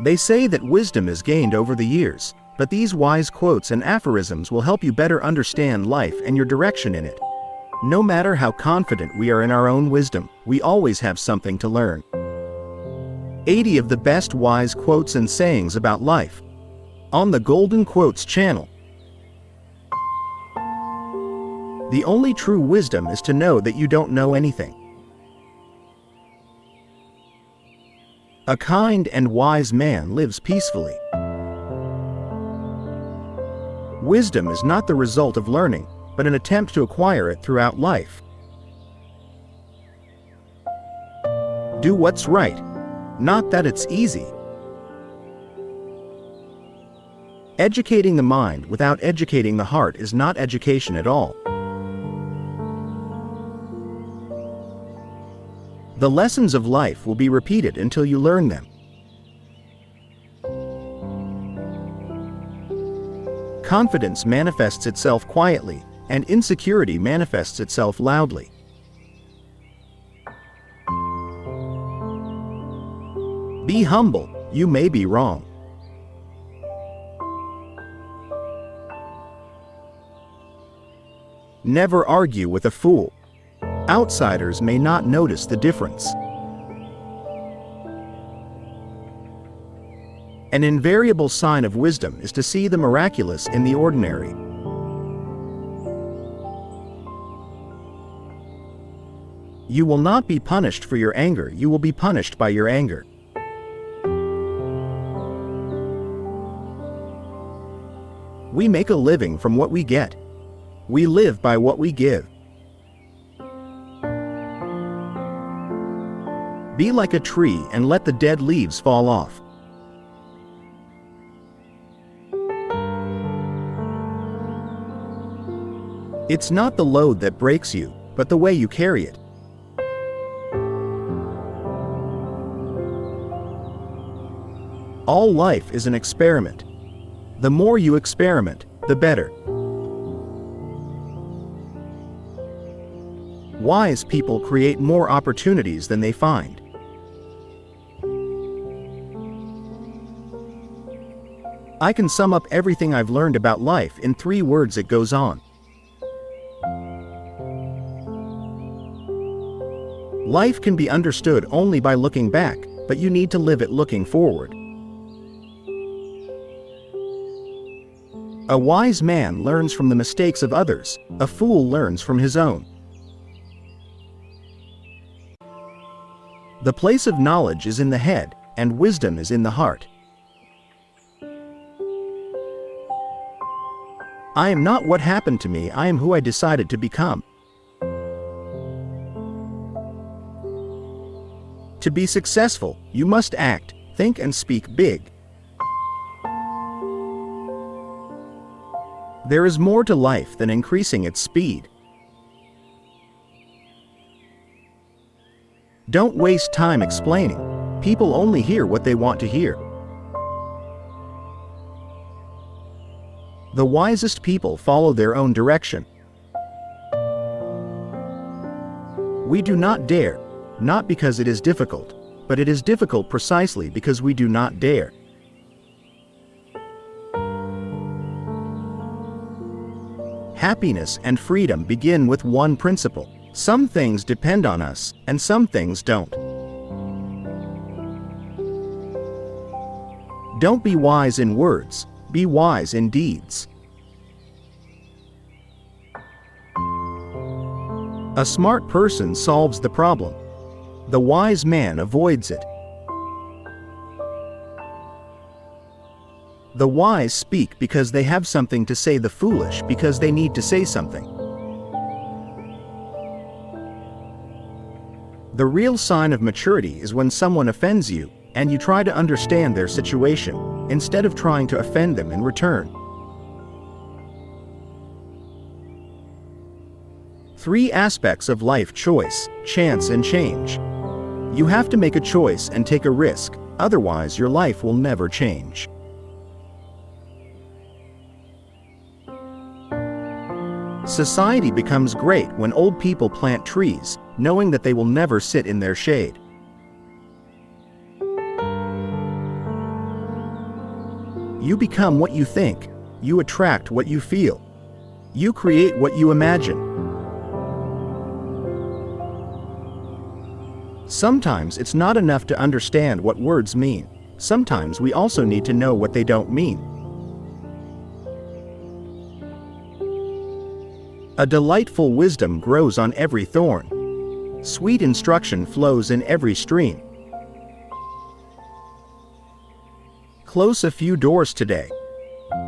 They say that wisdom is gained over the years, but these wise quotes and aphorisms will help you better understand life and your direction in it. No matter how confident we are in our own wisdom, we always have something to learn. 80 of the best wise quotes and sayings about life. On the Golden Quotes channel. The only true wisdom is to know that you don't know anything. A kind and wise man lives peacefully. Wisdom is not the result of learning, but an attempt to acquire it throughout life. Do what's right. Not that it's easy. Educating the mind without educating the heart is not education at all. The lessons of life will be repeated until you learn them. Confidence manifests itself quietly, and insecurity manifests itself loudly. Be humble, you may be wrong. Never argue with a fool. Outsiders may not notice the difference. An invariable sign of wisdom is to see the miraculous in the ordinary. You will not be punished for your anger, you will be punished by your anger. We make a living from what we get. We live by what we give. Be like a tree and let the dead leaves fall off. It's not the load that breaks you, but the way you carry it. All life is an experiment. The more you experiment, the better. Wise people create more opportunities than they find. I can sum up everything I've learned about life in 3 words. It goes on. Life can be understood only by looking back, but you need to live it looking forward. A wise man learns from the mistakes of others, a fool learns from his own. The place of knowledge is in the head, and wisdom is in the heart. I am not what happened to me, I am who I decided to become. To be successful, you must act, think and speak big. There is more to life than increasing its speed. Don't waste time explaining. People only hear what they want to hear. The wisest people follow their own direction. We do not dare, not because it is difficult, but it is difficult precisely because we do not dare. Happiness and freedom begin with one principle. Some things depend on us, and some things don't. Don't be wise in words, be wise in deeds. A smart person solves the problem. The wise man avoids it. The wise speak because they have something to say, the foolish because they need to say something. The real sign of maturity is when someone offends you, and you try to understand their situation, instead of trying to offend them in return. 3 aspects of life: choice, chance and change. You have to make a choice and take a risk, otherwise your life will never change. Society becomes great when old people plant trees, knowing that they will never sit in their shade. You become what you think. You attract what you feel. You create what you imagine. Sometimes it's not enough to understand what words mean. Sometimes we also need to know what they don't mean. A delightful wisdom grows on every thorn. Sweet instruction flows in every stream. Close a few doors today.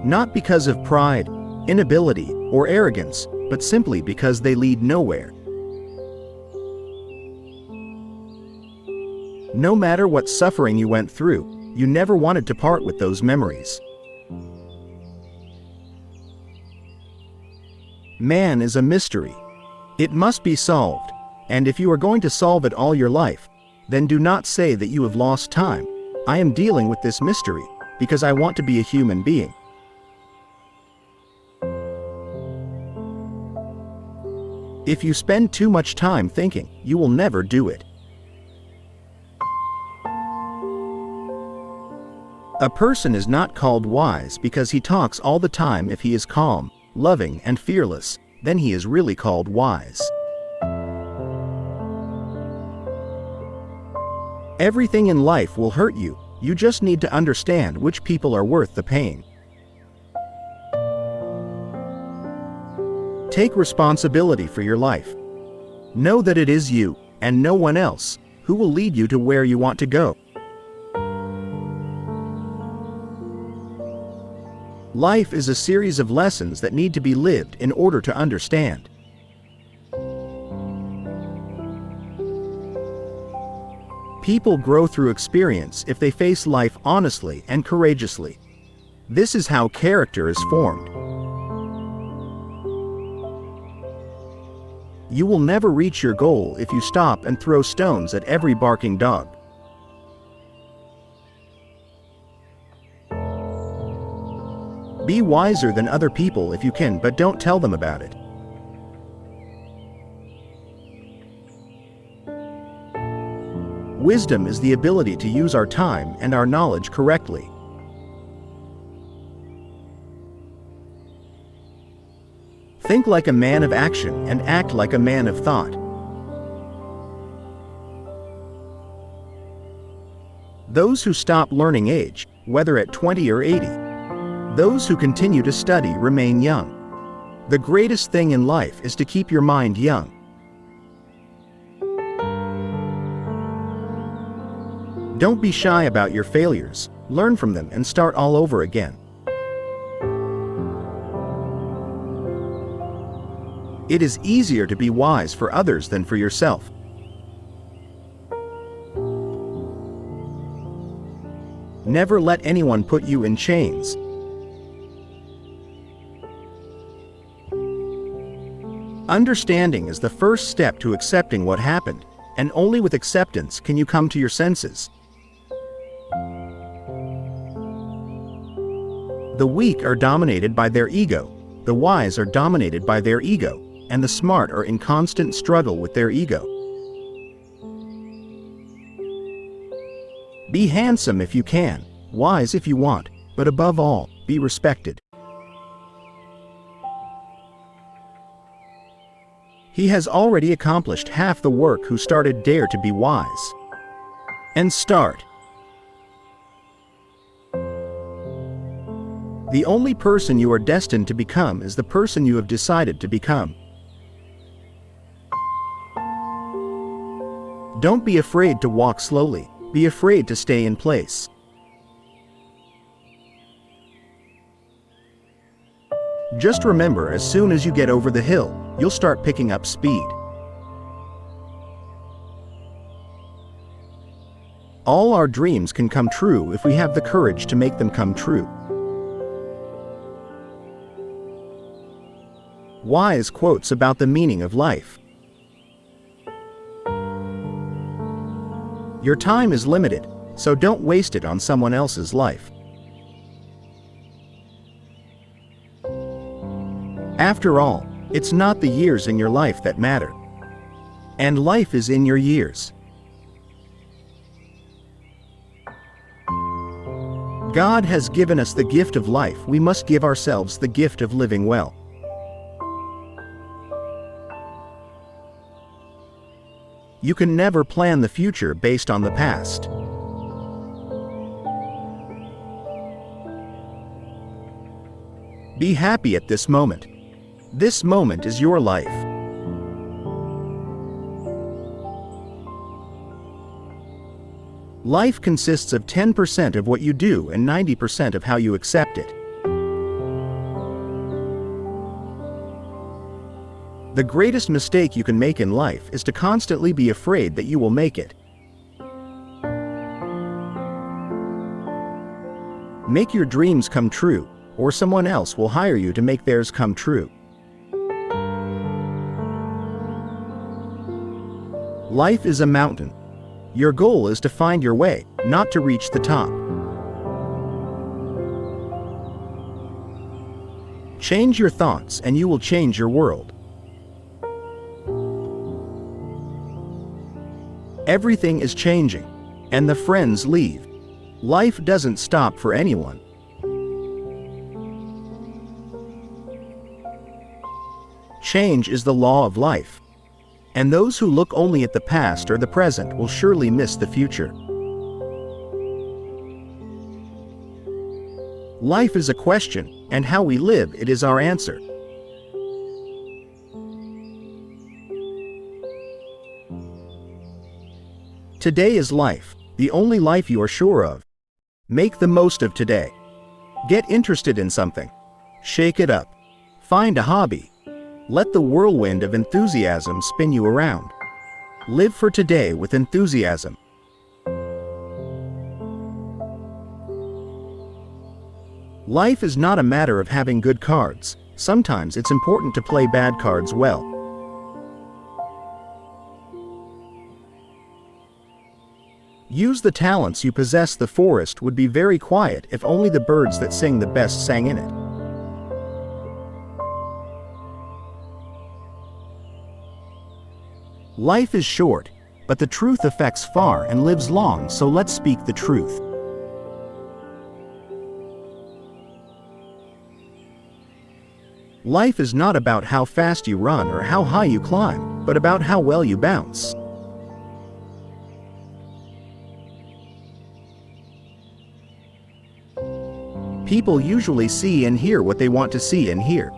Not because of pride, inability, or arrogance, but simply because they lead nowhere. No matter what suffering you went through, you never wanted to part with those memories. Man is a mystery. It must be solved, and if you are going to solve it all your life, then do not say that you have lost time. I am dealing with this mystery, because I want to be a human being. If you spend too much time thinking, you will never do it. A person is not called wise because he talks all the time. If he is calm, loving, and fearless, then he is really called wise. Everything in life will hurt you. You just need to understand which people are worth the pain. Take responsibility for your life. Know that it is you, and no one else, who will lead you to where you want to go. Life is a series of lessons that need to be lived in order to understand. People grow through experience if they face life honestly and courageously. This is how character is formed. You will never reach your goal if you stop and throw stones at every barking dog. Be wiser than other people if you can, but don't tell them about it. Wisdom is the ability to use our time and our knowledge correctly. Think like a man of action and act like a man of thought. Those who stop learning age, whether at 20 or 80. Those who continue to study remain young. The greatest thing in life is to keep your mind young. Don't be shy about your failures. Learn from them and start all over again. It is easier to be wise for others than for yourself. Never let anyone put you in chains. Understanding is the first step to accepting what happened, and only with acceptance can you come to your senses. The weak are dominated by their ego, the wise are dominated by their ego, and the smart are in constant struggle with their ego. Be handsome if you can, wise if you want, but above all, be respected. He has already accomplished half the work who started. Dare to be wise. And start. The only person you are destined to become is the person you have decided to become. Don't be afraid to walk slowly. Be afraid to stay in place. Just remember, as soon as you get over the hill, you'll start picking up speed. All our dreams can come true if we have the courage to make them come true. Wise quotes about the meaning of life. Your time is limited, so don't waste it on someone else's life. After all, it's not the years in your life that matter. And life is in your years. God has given us the gift of life. We must give ourselves the gift of living well. You can never plan the future based on the past. Be happy at this moment. This moment is your life. Life consists of 10% of what you do and 90% of how you accept it. The greatest mistake you can make in life is to constantly be afraid that you will make it. Make your dreams come true, or someone else will hire you to make theirs come true. Life is a mountain. Your goal is to find your way, not to reach the top. Change your thoughts and you will change your world. Everything is changing, and the friends leave. Life doesn't stop for anyone. Change is the law of life. And those who look only at the past or the present will surely miss the future. Life is a question, and how we live it is our answer. Today is life, the only life you are sure of. Make the most of today. Get interested in something. Shake it up. Find a hobby. Let the whirlwind of enthusiasm spin you around. Live for today with enthusiasm. Life is not a matter of having good cards. Sometimes it's important to play bad cards well. Use the talents you possess. The forest would be very quiet if only the birds that sing the best sang in it. Life is short, but the truth affects far and lives long, so let's speak the truth. Life is not about how fast you run or how high you climb, but about how well you bounce. People usually see and hear what they want to see and hear.